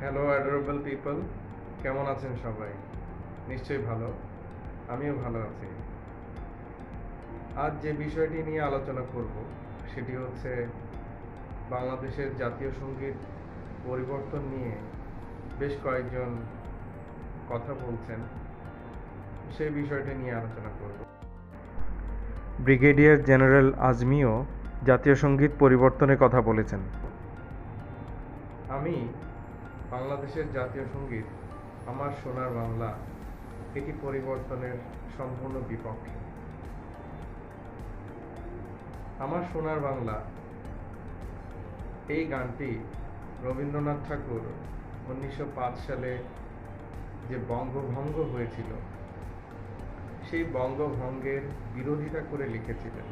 Hello adorable people, কেমন আছেন সবাই? নিশ্চয়ই ভালো। আমিও ভালো আছি। আজ যে বিষয়টি নিয়ে আলোচনা করব সেটি হচ্ছে বাংলাদেশের জাতীয় সঙ্গীত পরিবর্তন নিয়ে বেশ কয়েকজন কথা বলছেন, সেই বিষয়টি নিয়ে আলোচনা করব। ব্রিগেডিয়ার জেনারেল আজমিও জাতীয় সঙ্গীত পরিবর্তনের কথা বলেছেন। আমি বাংলাদেশের জাতীয় সঙ্গীত আমার সোনার বাংলা এটি পরিবর্তনের সম্পূর্ণ বিপক্ষে। আমার সোনার বাংলা এই গানটি রবীন্দ্রনাথ ঠাকুর 1905 সালে যে বঙ্গভঙ্গ হয়েছিল সেই বঙ্গভঙ্গের বিরোধিতা করে লিখেছিলেন।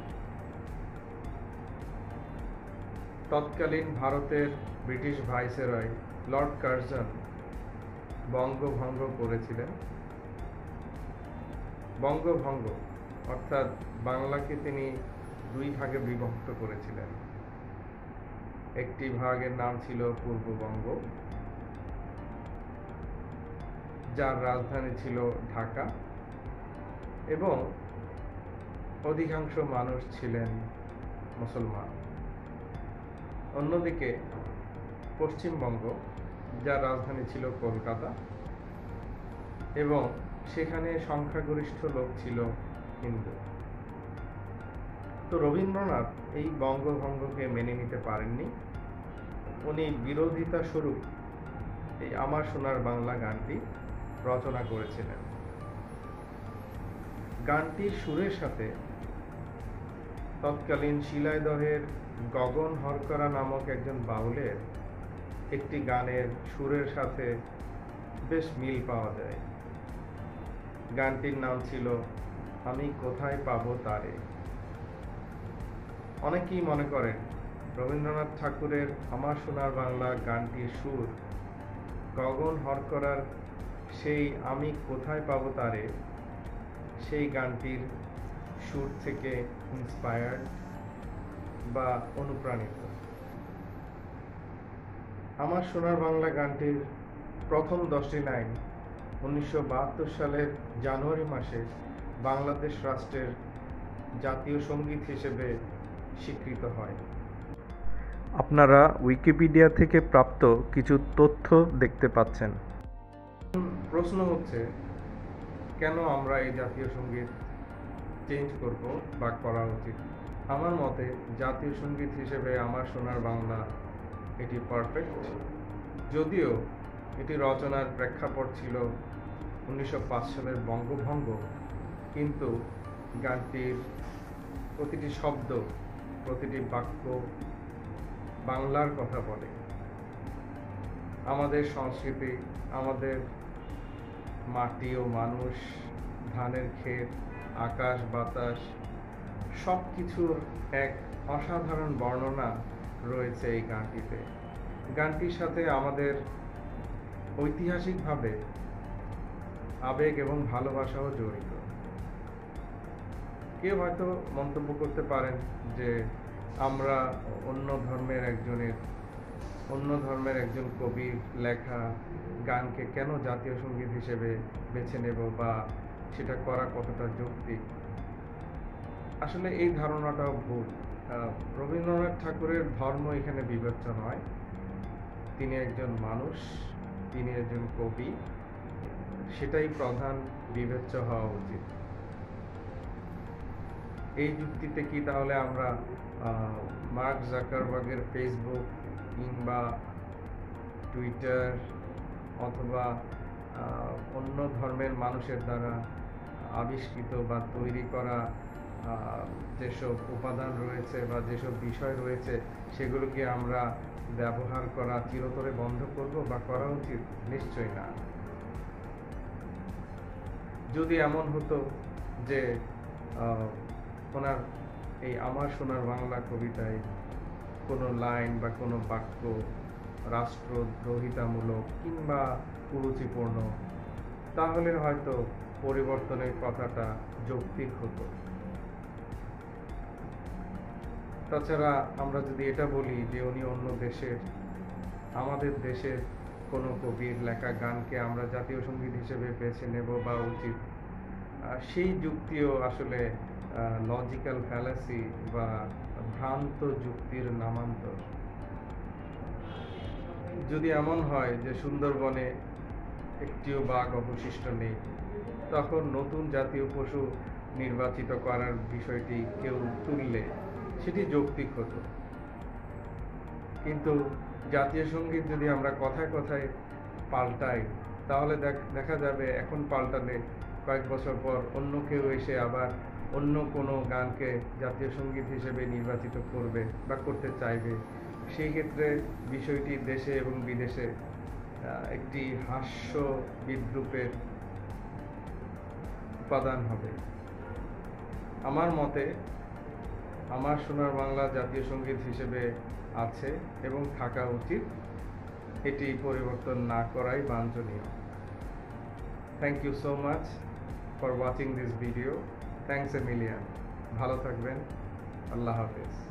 তৎকালীন ভারতের ব্রিটিশ ভাইসরয় লর্ড কার্জন বঙ্গভঙ্গ করেছিলেন। বঙ্গভঙ্গ অর্থাৎ বাংলাকে তিনি দুই ভাগে বিভক্ত করেছিলেন। একটি ভাগের নাম ছিল পূর্ববঙ্গ, যার রাজধানী ছিল ঢাকা এবং অধিকাংশ মানুষ ছিলেন মুসলমান। অন্যদিকে পশ্চিমবঙ্গ, যার রাজধানী ছিল কলকাতা এবং সেখানে সংখ্যাগরিষ্ঠ লোক ছিল হিন্দু। তো রবীন্দ্রনাথ এই বঙ্গভঙ্গকে মেনে নিতে পারেননি। উনি বিরোধিতা স্বরূপ এই আমার সোনার বাংলা গানটি রচনা করেছিলেন। গানটির সুরের সাথে তৎকালীন শিলাইদহের গগন হরকরা নামক একজন বাউলের একটি গানের সুরের সাথে বেশ মিল পাওয়া যায়। গানটির নাম ছিল আমি কোথায় পাবো তারে। অনেকেই মনে করেন রবীন্দ্রনাথ ঠাকুরের আমার সোনার বাংলা গানটির সুর গগন হরকরার সেই আমি কোথায় পাবো তারে সেই গানটির সুর থেকে ইন্সপায়ার্ড বা অনুপ্রাণিত। আমার সোনার বাংলা গানটির প্রথম 10টি লাইন 1972 সালের জানুয়ারি মাসে বাংলাদেশ রাষ্ট্রের জাতীয় সঙ্গীত হিসেবে স্বীকৃত হয়। আপনারা উইকিপিডিয়া থেকে প্রাপ্ত কিছু তথ্য দেখতে পাচ্ছেন। প্রশ্ন হচ্ছে, কেন আমরা এই জাতীয় সঙ্গীত চেঞ্জ করব বা করা উচিত? আমার মতে জাতীয় সঙ্গীত হিসেবে আমার সোনার বাংলা এটি পারফেক্ট। যদিও এটি রচনার প্রেক্ষাপট ছিল 1905 সালের বঙ্গভঙ্গ, কিন্তু গানটির প্রতিটি শব্দ, প্রতিটি বাক্য বাংলার কথা বলে। আমাদের সংস্কৃতি, আমাদের মাটি ও মানুষ, ধানের ক্ষেত, আকাশ বাতাস সব কিছুর এক অসাধারণ বর্ণনা রয়েছে এই গানটিতে। গানটির সাথে আমাদের ঐতিহাসিকভাবে আবেগ এবং ভালোবাসাও জড়িত। কেউ হয়তো মন্তব্য করতে পারেন যে আমরা অন্য ধর্মের একজন কবির লেখা গানকে কেন জাতীয় সঙ্গীত হিসেবে বেছে নেব বা সেটা করা কতটা যৌক্তিক। আসলে এই ধারণাটাও ভুল। রবীন্দ্রনাথ ঠাকুরের ধর্ম এখানে বিবেচ্য নয়। তিনি একজন মানুষ, তিনি একজন কবি, সেটাই প্রধান বিবেচ্য হওয়া উচিত। এই যুক্তিতে কি তাহলে আমরা মার্ক জাকারবার্গের ফেসবুক কিংবা টুইটার অথবা অন্য ধর্মের মানুষের দ্বারা আবিষ্কৃত বা তৈরি করা যেসব উপাদান রয়েছে বা যেসব বিষয় রয়েছে সেগুলোকে আমরা ব্যবহার করা চিরতরে বন্ধ করব বা করা উচিত? নিশ্চয়ই না। যদি এমন হতো যে ওনার এই আমার সোনার বাংলা কবিতায় কোনো লাইন বা কোনো বাক্য রাষ্ট্রদ্রোহিতামূলক কিংবা কুরুচিপূর্ণ, তাহলে হয়তো পরিবর্তনের কথাটা যৌক্তিক হতো। তাছাড়া আমরা যদি এটা বলি যে উনি অন্য দেশের, আমাদের দেশের কোনো কবির লেখা গানকে আমরা জাতীয় সঙ্গীত হিসেবে বেছে নেব বা উচিত, সেই যুক্তিও আসলে লজিক্যাল ফ্যালাসি বা ভ্রান্ত যুক্তির নামান্তর। যদি এমন হয় যে সুন্দরবনে একটিও বাঘ অবশিষ্ট নেই, তখন নতুন জাতীয় পশু নির্বাচিত করার বিষয়টি কেউ তুললে সেটি যৌক্তিক হতো। কিন্তু জাতীয় সঙ্গীত যদি আমরা কথায় কথায় পাল্টাই, তাহলে দেখা যাবে এখন পাল্টালে কয়েক বছর পর অন্য কেউ এসে আবার অন্য কোনো গানকে জাতীয় সঙ্গীত হিসেবে নির্বাচিত করবে বা করতে চাইবে। সেই ক্ষেত্রে বিষয়টি দেশে এবং বিদেশে একটি হাস্য বিদ্রূপের উপাদান হবে। আমার মতে আমার সোনার বাংলা জাতীয় সঙ্গীত হিসেবে আছে এবং থাকা উচিত, এটি পরিবর্তন না করাই বাঞ্ছনীয়। Thank you so much for watching this video. Thanks a million. ভালো থাকবেন। আল্লাহ হাফেজ।